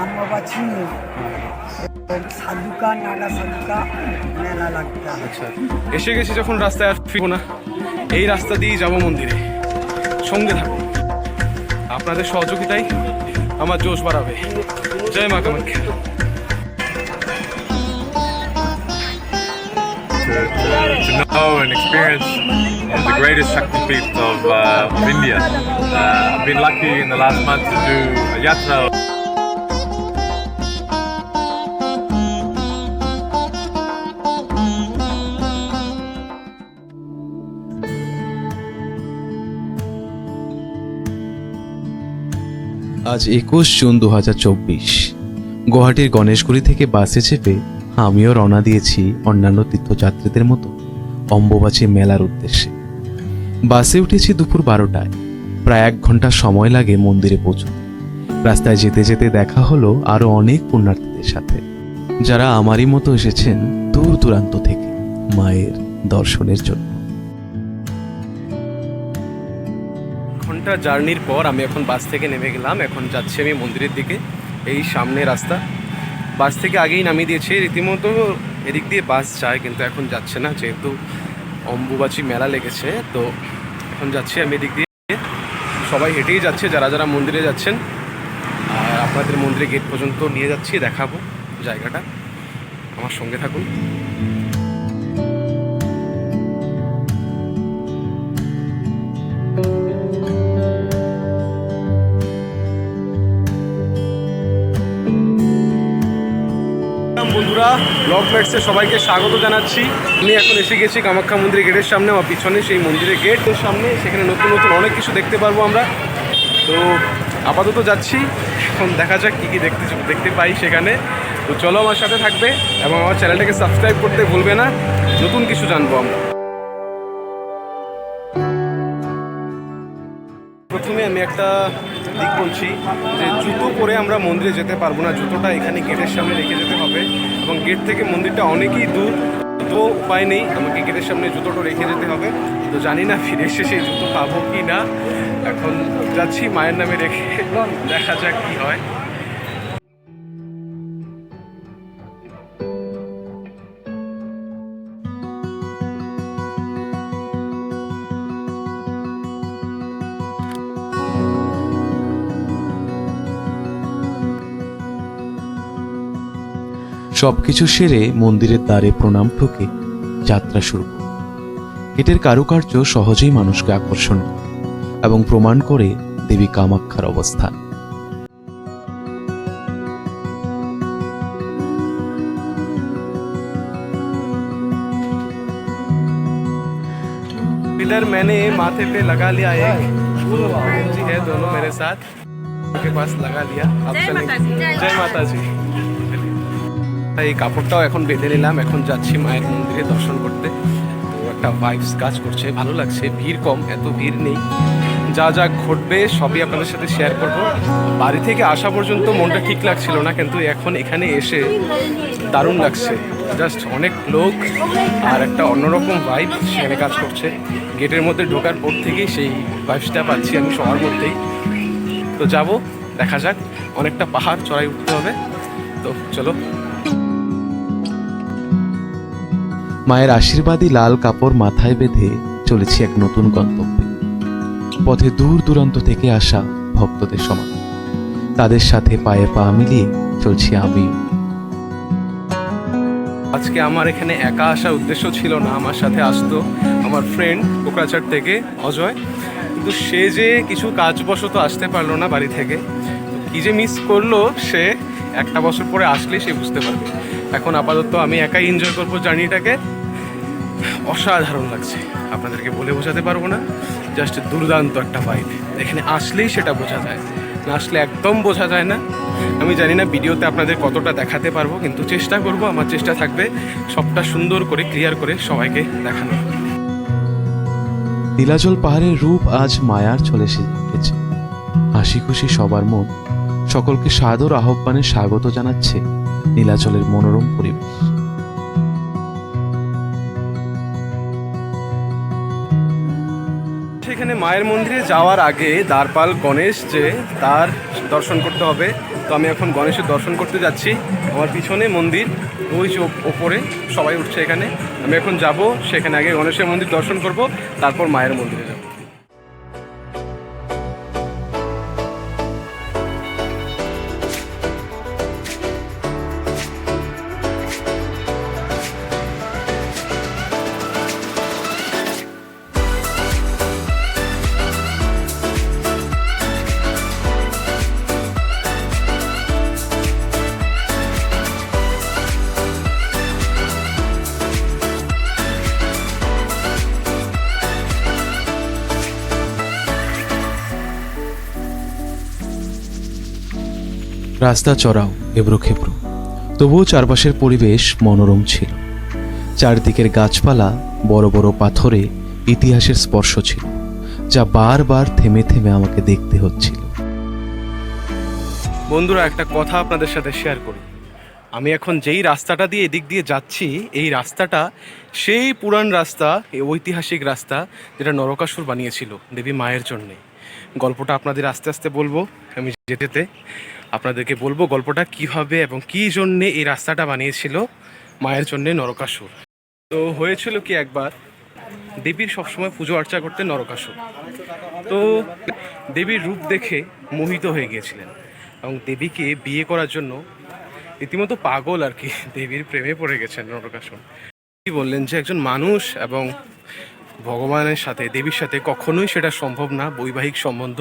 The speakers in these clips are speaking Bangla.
अम्बाबाची সাধুকা নাগা সাধুকা মেলা লাগতা। আচ্ছা, এসে গেছি যখন রাস্তায় আর ফিরবো না, এই রাস্তা দিয়েই যাবো মন্দিরে। সঙ্গে থাকুন, আপনাদের সহযোগিতাই আমার জোশ বাড়াবে। জয় মা Kamakhya. To know and experience the greatest Shaktipeeth of India. I've been lucky in the last month to do a yatra. আজ 21 জুন 2024। গুয়াহাটির গণেশগুড়ি থেকে বাসে চেপে আমিও রওনা দিয়েছি অন্যান্য তীর্থযাত্রীদের মতো অম্বুবাচী মেলার উদ্দেশ্যে। বাসে উঠেছি দুপুর 12টায়। প্রায় 1 ঘন্টা সময় লাগে মন্দিরে পৌঁছতে। রাস্তায় যেতে যেতে দেখা হলো আরো অনেক পুণ্যার্থীদের সাথে, যারা আমারই মতো এসেছেন দূর দূরান্ত থেকে মায়ের দর্শনের জন্য। ঘন্টা জার্নির পর আমি এখন বাস থেকে নেমে গেলাম। এখন যাচ্ছি আমি মন্দিরের দিকে। এই সামনে রাস্তা, বাস থেকে আগেই নামিয়ে দিয়েছে। রীতিমতো এদিক দিয়ে বাস যায়, কিন্তু এখন যাচ্ছে না, যেহেতু অম্বুবাচী মেলা লেগেছে। তো এখন যাচ্ছি আমি এদিক দিয়ে। সবাই হেঁটেই যাচ্ছে যারা যারা মন্দিরে যাচ্ছেন। আর আপনাদের মন্দিরে গেট পর্যন্ত নিয়ে যাচ্ছি, দেখাবো জায়গাটা। আমার সঙ্গে থাকুন। বন্ধুরা, ব্লগ ম্যাটসে সবাইকে স্বাগত জানাচ্ছি। আমি এখন এসে গেছি কামাখ্যা মন্দিরের গেটের সামনে। আমার পিছনে সেই মন্দিরের গেটের সামনে, সেখানে নতুন নতুন অনেক কিছু দেখতে পারবো আমরা। তো আপাতত যাচ্ছি, এখন দেখা যাক কী কী দেখতে পাই সেখানে। তো চলো আমার সাথে থাকবে এবং আমার চ্যানেলটাকে সাবস্ক্রাইব করতে ভুলবে না, নতুন কিছু জানবো আমরা। প্রথমে আমি একটা দিক বলছি যে জুতো পরে আমরা মন্দিরে যেতে পারবো না। জুতোটা এখানে গেটের সামনে রেখে যেতে হবে এবং গেট থেকে মন্দিরটা অনেকই দূর। তো উপায় নেই, আমাকে গেটের সামনে জুতোটা রেখে যেতে হবে। তো জানি না ফিরে এসে সেই জুতো পাবো কি না। এখন যাচ্ছি মায়ের নামে রেখে, দেখা যাক কি হয়। সবকিছু সেরে মন্দিরের দ্বারে প্রণাম ঠুকে যাত্রা শুরু করল। গেটের কারুকার্য সহজেই মানুষকে আকর্ষণ করে এবং প্রমাণ করে দেবী কামাখ্যার অবস্থান। इधर मैंने माथे पे लगा लिया एक, बहन जी है दोनों मेरे साथ, उनके पास लगा लिया। अब चलेंगे। जय माता जी। এই কাপড়টাও এখন বেঁধে নিলাম। এখন যাচ্ছি মায়ের মন্দিরে দর্শন করতে। তো একটা ভাইবস কাজ করছে, ভালো লাগছে। ভিড় কম, এত ভিড় নেই। যা যা ঘটবে সবই আপনাদের সাথে শেয়ার করব। বাড়ি থেকে আসা পর্যন্ত মনটা ঠিক লাগছিল না, কিন্তু এখন এখানে এসে দারুণ লাগছে। জাস্ট অনেক লোক আর একটা অন্যরকম ভাইব সেখানে কাজ করছে। গেটের মধ্যে ঢোকার পর থেকেই সেই ভাইবসটা পাচ্ছি আমি সবার মধ্যেই। তো যাব, দেখা যাক। অনেকটা পাহাড় চড়াই উঠতে হবে। তো চলো। মায়ের আশীর্বাদী লাল কাপড় মাথায় বেঁধে চলেছি এক নতুন গন্তব্যে। পথে দূর দূরান্ত থেকে আসা ভক্তদের সমাগম, তাদের সাথে পায়ে পা মিলিয়ে চলছি আমিও। আজকে আমার এখানে একা আসার উদ্দেশ্য ছিল না, আমার সাথে আসতো আমার ফ্রেন্ড কোকরাঝাড় থেকে অজয়। কিন্তু সে যে কিছু কাজবশত আসতে পারলো না বাড়ি থেকে, কি যে মিস করলো সে একটা বছর পরে আসলেই সে বুঝতে পারবে। এখন আপাতত আমি একাই এনজয় করবো জার্নিটাকে। অসাধারণ লাগছে, আপনাদেরকে বলে বোঝাতে পারবো না। জাস্ট দুর্দান্ত একটা ভাইব। এখানে আসলেই সেটা বোঝা যায়, না আসলে একদম বোঝা যায় না। আমি জানি না ভিডিওতে আপনাদের কতটা দেখাতে পারবো, কিন্তু চেষ্টা করব। আমার চেষ্টা থাকবে সবটা সুন্দর করে ক্লিয়ার করে সবাইকে দেখানো। নীলাচল পাহাড়ের রূপ আজ মায়ার চলে এসেছে। হাসি খুশি সবার মন, সকলকে সাদর আহ্বানে স্বাগত জানাচ্ছে নীলাচলের মনোরম পরিবেশ। এখানে মায়ের মন্দিরে যাওয়ার আগে দ্বারপাল গণেশ যে তার দর্শন করতে হবে। তো আমি এখন গণেশের দর্শন করতে যাচ্ছি। আমার পিছনে মন্দির, ওই যে ওপরে সবাই উঠছে এখানে। আমি এখন যাব, সেখানে আগে গণেশের মন্দির দর্শন করব, তারপর মায়ের মন্দিরে যাব। রাস্তা চড়াও এবড়ো খেবড়ো, তবুও চারপাশের পরিবেশ মনোরম ছিল। চারদিকের গাছপালা, বড় বড় পাথরে ইতিহাসের স্পর্শ ছিল, যা বারবার থেমে থেমে আমাকে দেখতে হচ্ছিল। বন্ধুরা, একটা কথা আপনাদের সাথে শেয়ার করি। আমি এখন যেই রাস্তাটা দিয়ে এদিক দিয়ে যাচ্ছি, এই রাস্তাটা সেই পুরান রাস্তা, এই ঐতিহাসিক রাস্তা যেটা নরকাসুর বানিয়েছিল দেবী মায়ের জন্যে। গল্পটা আপনাদের আস্তে আস্তে বলবো, আমি যেতে যেতে আপনাদেরকে বলবো গল্পটা কীভাবে এবং কী জন্যে এই রাস্তাটা বানিয়েছিল মায়ের জন্যে নরকাসুর। তো হয়েছিল কি, একবার দেবীর সবসময় পুজো অর্চা করতে নরকাসুর। তো দেবীর রূপ দেখে মোহিত হয়ে গিয়েছিলেন এবং দেবীকে বিয়ে করার জন্য রীতিমতো পাগল আর কি, দেবীর প্রেমে পড়ে গেছেন নরকাসুর। কি বললেন যে একজন মানুষ এবং ভগবানের সাথে, দেবীর সাথে কখনোই সেটা সম্ভব না, বৈবাহিক সম্বন্ধ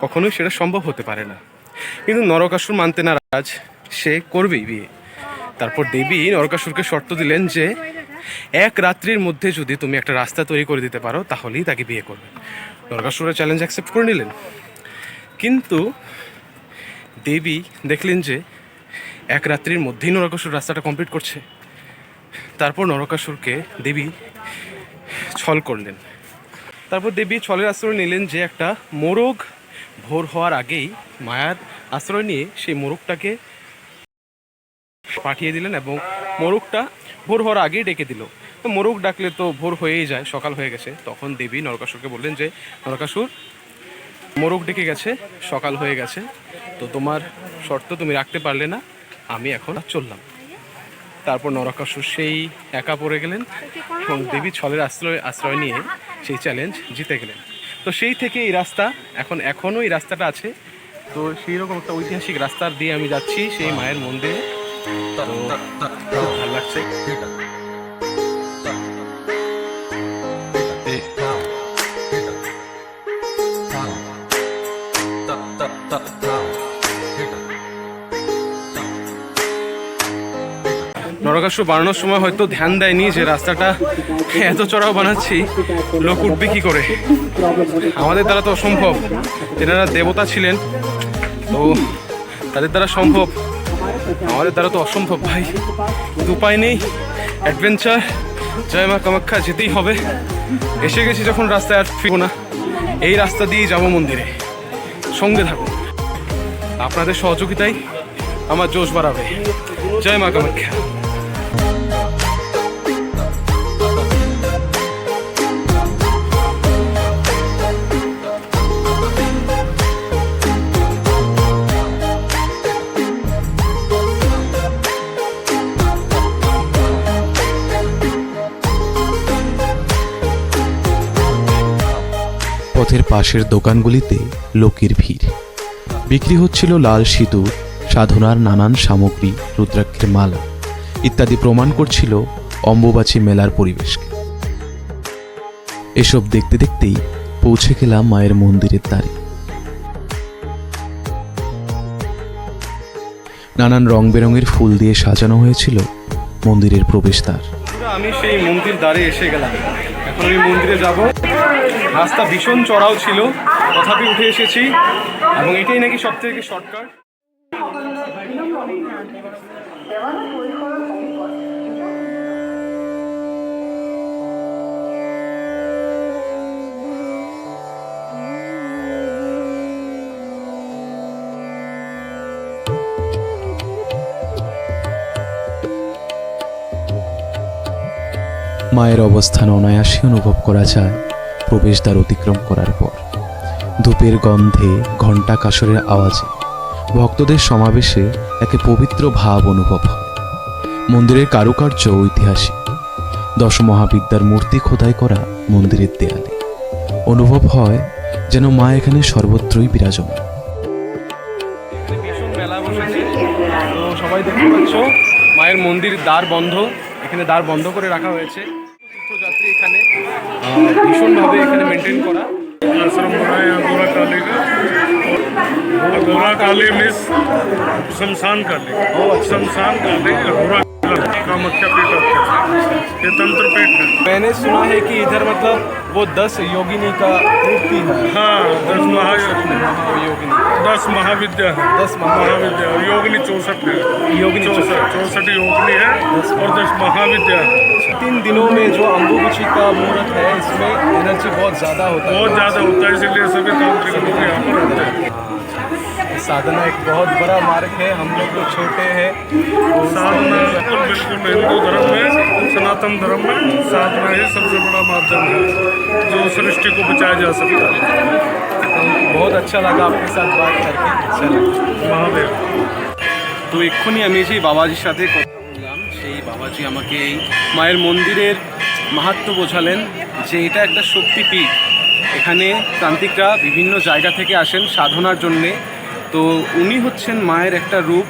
কখনোই সেটা সম্ভব হতে পারে না। কিন্তু নরকাসুর মানতে নারাজ, সে করবেই বিয়ে। তারপর দেবী নরকাসুরকে শর্ত দিলেন যে এক রাত্রির মধ্যে যদি তুমি একটা রাস্তা তৈরি করে দিতে পারো তাহলেই তাকে বিয়ে করবে। নরকাসুরের চ্যালেঞ্জ অ্যাকসেপ্ট করে নিলেন। কিন্তু দেবী দেখলেন যে এক রাত্রির মধ্যেই নরকাসুর রাস্তাটা কমপ্লিট করছে। তারপর নরকাসুরকে দেবী ছল করলেন। তারপর দেবী ছলের আশ্রয় নিলেন যে একটা মোরগ ভোর হওয়ার আগেই মায়ার আশ্রয় নিয়ে সেই মোরগটাকে পাঠিয়ে দিলেন এবং মোরগটা ভোর হওয়ার আগেই ডেকে দিল। তো মোরগ ডাকলে তো ভোর হয়েই যায়, সকাল হয়ে গেছে। তখন দেবী নরকাসুরকে বললেন যে নরকাসুর, মোরগ ডেকে গেছে, সকাল হয়ে গেছে, তো তোমার শর্ত তুমি রাখতে পারলে না, আমি এখন চললাম। তারপর নরকাসুর সেই একা পড়ে গেলেন এবং দেবী ছলের আশ্রয় নিয়ে সেই চ্যালেঞ্জ জিতে গেলেন। তো সেই থেকে এই রাস্তা এখনও এই রাস্তাটা আছে। তো সেই রকম একটা ঐতিহাসিক রাস্তার দিয়ে আমি যাচ্ছি সেই মায়ের মন্দিরে। তো খুব ভালো লাগছে। নরকাসুর বানানোর সময় হয়তো ধ্যান দেয়নি যে রাস্তাটা এত চড়াও বানাচ্ছি, লোক উঠবে কি করে। আমাদের দ্বারা তো অসম্ভব, এনারা দেবতা ছিলেন, তো তাদের দ্বারা সম্ভব, আমাদের দ্বারা তো অসম্ভব ভাই। কিন্তু উপায় নেই, অ্যাডভেঞ্চার, জয় মা কামাখ্যা, যেতেই হবে। এসে গেছি যখন, রাস্তায় আর ফিরবো না, এই রাস্তা দিয়েই যাবো মন্দিরে। সঙ্গে থাকুন, আপনাদের সহযোগিতাই আমার জোশ বাড়াবে। জয় মা কামাখ্যা। পথের পাশের দোকানগুলিতে লোকের ভিড়। বিক্রি হচ্ছিল লাল সিঁদুর, সাধনার নানান সামগ্রী, রুদ্রাক্ষের মালা ইত্যাদি প্রমাণ করছিল অম্বুবাচী মেলার পরিবেশকে। এসব দেখতে দেখতেই পৌঁছে গেলাম মায়ের মন্দিরের দ্বারে। নানান রং বেরঙের ফুল দিয়ে সাজানো হয়েছিল মন্দিরের প্রবেশদ্বার। আমি সেই মন্দির দ্বারে এসে গেলাম, এখন আমি মন্দিরে যাব। রাস্তা ভীষণ চড়াও ছিল, তথাপি উঠে এসেছি এবং এটাই নাকি সব থেকে শর্টকাট। মায়ের অবস্থান অনায়াসে অনুভব করা যায় প্রবেশদ্বার অতিক্রম করার পর ধূপের গন্ধে ঘণ্টা কাসরের আওয়াজে ভক্তদের সমাবেশে একে পবিত্র ভাব অনুভব হয়। মন্দিরের কারুকার্য ঐতিহাসিক। 10 মহাবিদ্যার মূর্তি খোদাই করা মন্দিরের দেয়ালে। অনুভব হয় যেন মা এখানে সর্বত্রই বিরাজমান। ভীষণ মেলা বসেছে, তো সবাই দেখতে পাচ্ছ মায়ের মন্দির দ্বার বন্ধ, এখানে দ্বার বন্ধ করে রাখা হয়েছে। তীর্থযাত্রী এখানে ভীষণভাবে এখানে মেনটেন করা। आश्रम बनाए अघोरा काली का। अघोरा काली मीन्स शमशान काली। शमशान काली अघोरा कामाख्या पीठ ये तंत्र पीठ है। मैंने सुना है कि इधर मतलब वो 10 योगिनी का मूर्ति है। हाँ 10 महाविद्या है। 10 महाविद्या योगिनी 64 है। योगिनी 64 योगिनी है और 10 महाविद्या है। 3 दिनों में जो अम्बुबाची का मुहूर्त है इसमें एनर्जी बहुत ज़्यादा होता है। बहुत ज़्यादा होता है, इसीलिए सभी तांत्रिक लोग यहाँ पर रहते हैं। साधना एक बहुत बड़ा मार्ग है, हम लोग तो छोटे हैं। साधना बिल्कुल हिंदू धर्म में, सनातन धर्म में साधना ही सबसे बड़ा माध्यम है जो सृष्टि को बचाया जा सकता है। बहुत अच्छा लगा आपके साथ बात करके। अच्छा लगा। महादेव। তো এক্ষুনি আমি সেই বাবাজির সাথে কথা বললাম। সেই বাবাজি আমাকে এই মায়ের মন্দিরের মাহাত্ম্য বোঝালেন যে এটা একটা শক্তিপীঠ। এখানে তান্ত্রিকরা বিভিন্ন জায়গা থেকে আসেন সাধনার জন্যে। তো উনি হচ্ছেন মায়ের একটা রূপ,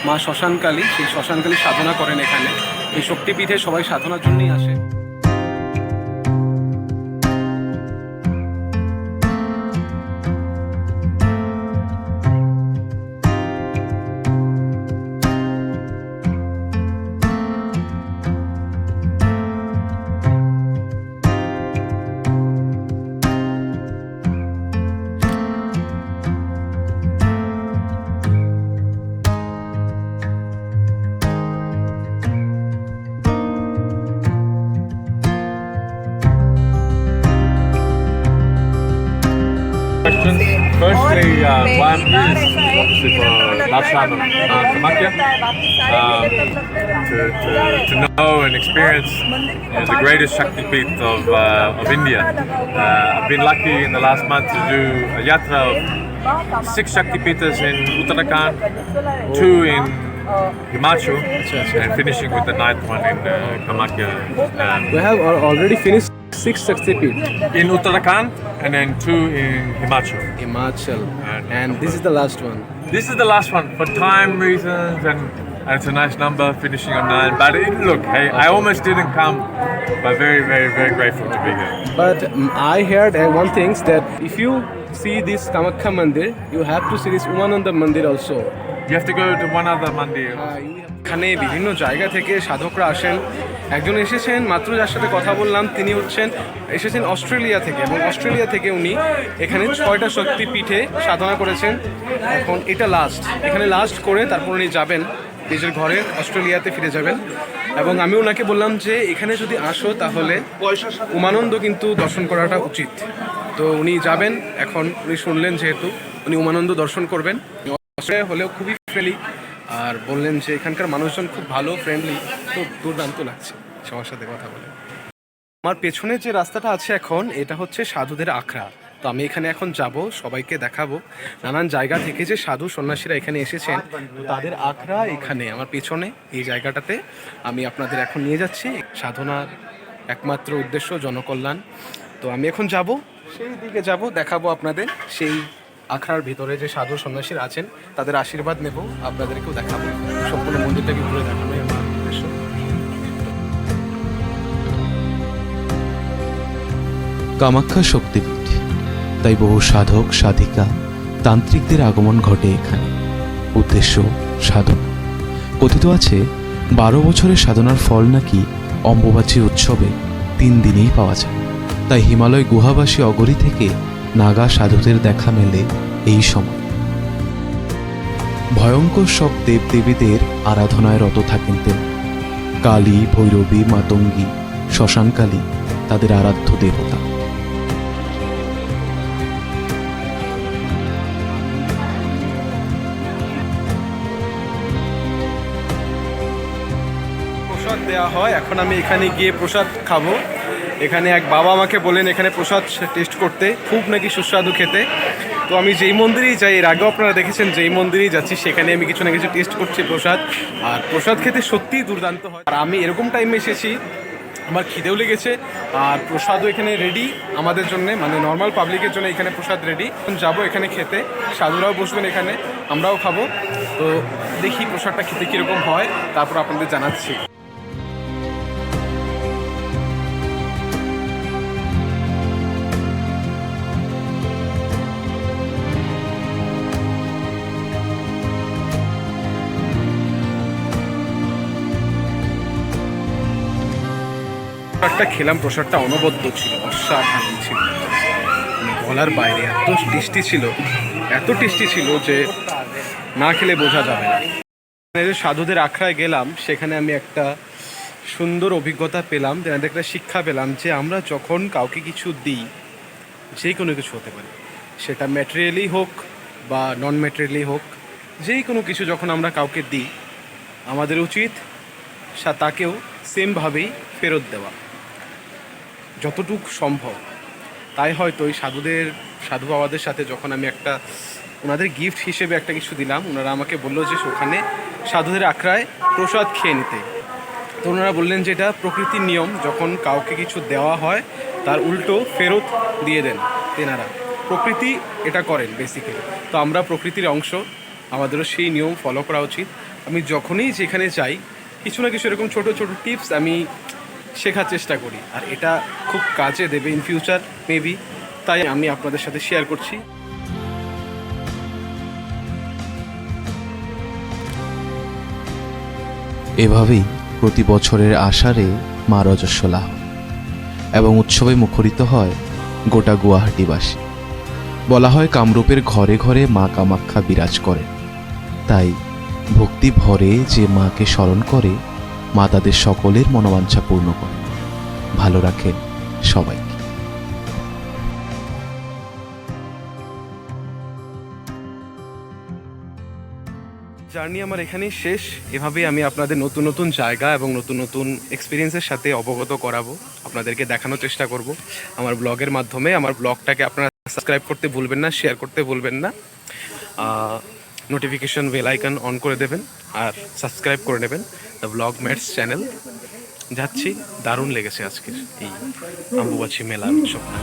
মা শ্মশানকালী। সেই শ্মশানকালী সাধনা করেন এখানে। এই শক্তিপীঠে সবাই সাধনার জন্যই আসে। Questions. Firstly, why I'm here is obviously for Darshan of Kamakya, to know and experience the greatest Shakti Peeth of India. I've been lucky in the last month to do a yatra of 6 Shakti Peethas in Uttarakhand, 2 in Himachal, and finishing with the 9th one in Kamakya. We have already finished 6 Shaktipeeth In Uttarakhand and then 2 in Himachal. Himachal, and this is the last one. This is the last one for time reasons, and it's a nice number finishing on 9. But look, hey, I almost didn't come, but very, very, very grateful to be here. But I heard one thing that if you see this Kamakya Mandir, you have to see this Umananda Mandir also. You have to go to one other mandir. এখানে বিভিন্ন জায়গা থেকে সাধকরা আসেন। একজন এসেছেন মাত্র, যার সাথে কথা বললাম, তিনি এসেছেন অস্ট্রেলিয়া থেকে, এবং অস্ট্রেলিয়া থেকে উনি এখানে 6টা শক্তিপীঠে সাধনা করেছেন। এখন এটা লাস্ট, এখানে লাস্ট করে তারপর উনি যাবেন নিজের ঘরে, অস্ট্রেলিয়াতে ফিরে যাবেন। এবং আমি ওনাকে বললাম যে এখানে যদি আসো তাহলে উমানন্দ কিন্তু দর্শন করাটা উচিত। তো উনি যাবেন, এখন উনি শুনলেন যেহেতু উনি উমানন্দ দর্শন করবেন। অস্ট্রেলিয়া হলেও খুবই ফ্রেন্ডলি, আর বললেন যে এখানকার মানুষজন খুব ভালো, ফ্রেন্ডলি, খুব দুর্দান্ত লাগছে সবার সাথে কথা বলে। আমার পেছনে যে রাস্তাটা আছে এখন, এটা হচ্ছে সাধুদের আখড়া। তো আমি এখানে এখন যাব, সবাইকে দেখাবো নানান জায়গা থেকে যে সাধু সন্ন্যাসীরা এখানে এসেছেন, তাদের আখড়া এখানে আমার পেছনে এই জায়গাটাতে আমি আপনাদের এখন নিয়ে যাচ্ছি। সাধনার একমাত্র উদ্দেশ্য জনকল্যাণ। তো আমি এখন যাব, সেই দিকে যাব, দেখাবো আপনাদের সেই আখড়ার ভিতরে যে সাধু সন্ন্যাসীরা আছেন, তাদের আশীর্বাদ নেব, আপনাদেরকেও দেখাবো। সম্পূর্ণ মন্দিরটাকে ঘুরে দেখানোই আমার উদ্দেশ্য। কামাখ্যা শক্তিপীঠ, তাই বহু সাধক সাধিকা তান্ত্রিকদের আগমন ঘটে এখানে। উদ্দেশ্য সাধনা। কথিত আছে 12 বছরের সাধনার ফল নাকি অম্বুবাচী উৎসবে 3 দিনেই পাওয়া যায়। তাই হিমালয় গুহাবাসী অগরী থেকে নাগা সাধুদের দেখা মেলে এই সময়। ভয়ঙ্কর সব দেবদেবীদের আরাধনায় রত থাকেন তিনি। কালী, ভৈরবী, মাতঙ্গী, শ্মশানকালী তাদের আরাধ্য দেবতা। প্রসাদ দেওয়া হয়, এখন আমি এখানে গিয়ে প্রসাদ খাবো। এখানে এক বাবা আমাকে বলেন এখানে প্রসাদ টেস্ট করতে, খুব নাকি সুস্বাদু খেতে। তো আমি যেই মন্দিরেই যাই, এর আগেও আপনারা দেখেছেন যেই মন্দিরেই যাচ্ছি সেখানে আমি কিছু না কিছু টেস্ট করছি প্রসাদ, আর প্রসাদ খেতে সত্যিই দুর্দান্ত হয়। আর আমি এরকম টাইমে এসেছি, আমার খিদেও লেগেছে, আর প্রসাদও এখানে রেডি আমাদের জন্য, মানে নর্মাল পাবলিকের জন্য এখানে প্রসাদ রেডি। যাবো এখানে খেতে, সাধুরাও বসবেন এখানে, আমরাও খাবো। তো দেখি প্রসাদটা খেতে কীরকম হয়, তারপর আপনাদের জানাচ্ছি। প্রসাদটা খেলাম, প্রসাদটা অনবদ্য ছিল, অসাধারণ ছিল, বলার বাইরে এত টেস্টি ছিল, এত টেস্টি ছিল যে না খেলে বোঝা যাবে না। যে সাধুদের আখড়ায় গেলাম, সেখানে আমি একটা সুন্দর অভিজ্ঞতা পেলাম, একটা শিক্ষা পেলাম যে আমরা যখন কাউকে কিছু দিই, যে কোনো কিছু হতে পারে, সেটা ম্যাটেরিয়ালি হোক বা নন ম্যাটেরিয়ালি হোক, যেই কোনো কিছু যখন আমরা কাউকে দিই, আমাদের উচিত তাকেও সেমভাবেই ফেরত দেওয়া যতটুক সম্ভব। তাই হয়তো ওই সাধু বাবাদের সাথে যখন আমি একটা ওনাদের গিফট হিসেবে একটা কিছু দিলাম, ওনারা আমাকে বললো যে ওখানে সাধুদের আখড়ায় প্রসাদ খেয়ে নিতে। তো ওনারা বললেন যে এটা প্রকৃতির নিয়ম, যখন কাউকে কিছু দেওয়া হয় তার উল্টো ফেরত দিয়ে দেন তেনারা, প্রকৃতি এটা করেন বেসিক্যালি। তো আমরা প্রকৃতির অংশ, আমাদেরও সেই নিয়ম ফলো করা উচিত। আমি যখনই যেখানে যাই, কিছু না কিছু এরকম ছোটো ছোটো টিপস আমি শেখার চেষ্টা করি, আর এটা খুব কাজে দেবে ইন ফিউচার মেবি, তাই আমি আপনাদের সাথে শেয়ার করছি। এভাবেই প্রতি বছরের আষাঢ়ে মা রজস্বলা হয় এবং উৎসবে মুখরিত হয় গোটা গুয়াহাটিবাসী। বলা হয় কামরূপের ঘরে ঘরে মা কামাখ্যা বিরাজ করেন, তাই ভক্তি ভরে যে মাকে স্মরণ করে, মা তাদের সকলের মনোবাঞ্ছা পূর্ণ করেন, ভালো রাখেন সবাইকে। জার্নি আমার এখানেই শেষ। এভাবেই আমি আপনাদের নতুন নতুন জায়গা এবং নতুন নতুন এক্সপিরিয়েন্সের সাথে অবগত করাবো, আপনাদেরকে দেখানোর চেষ্টা করব আমার ব্লগের মাধ্যমে। আমার ব্লগটাকে আপনারা সাবস্ক্রাইব করতে ভুলবেন না, শেয়ার করতে ভুলবেন না, নোটিফিকেশন বেল আইকন অন করে দেবেন আর সাবস্ক্রাইব করে নেবেন দ্য ব্লগ ম্যাটস চ্যানেল। যাচ্ছি, দারুণ লেগেছে আজকের এই অম্বুবাচী মেলার উৎসবটা।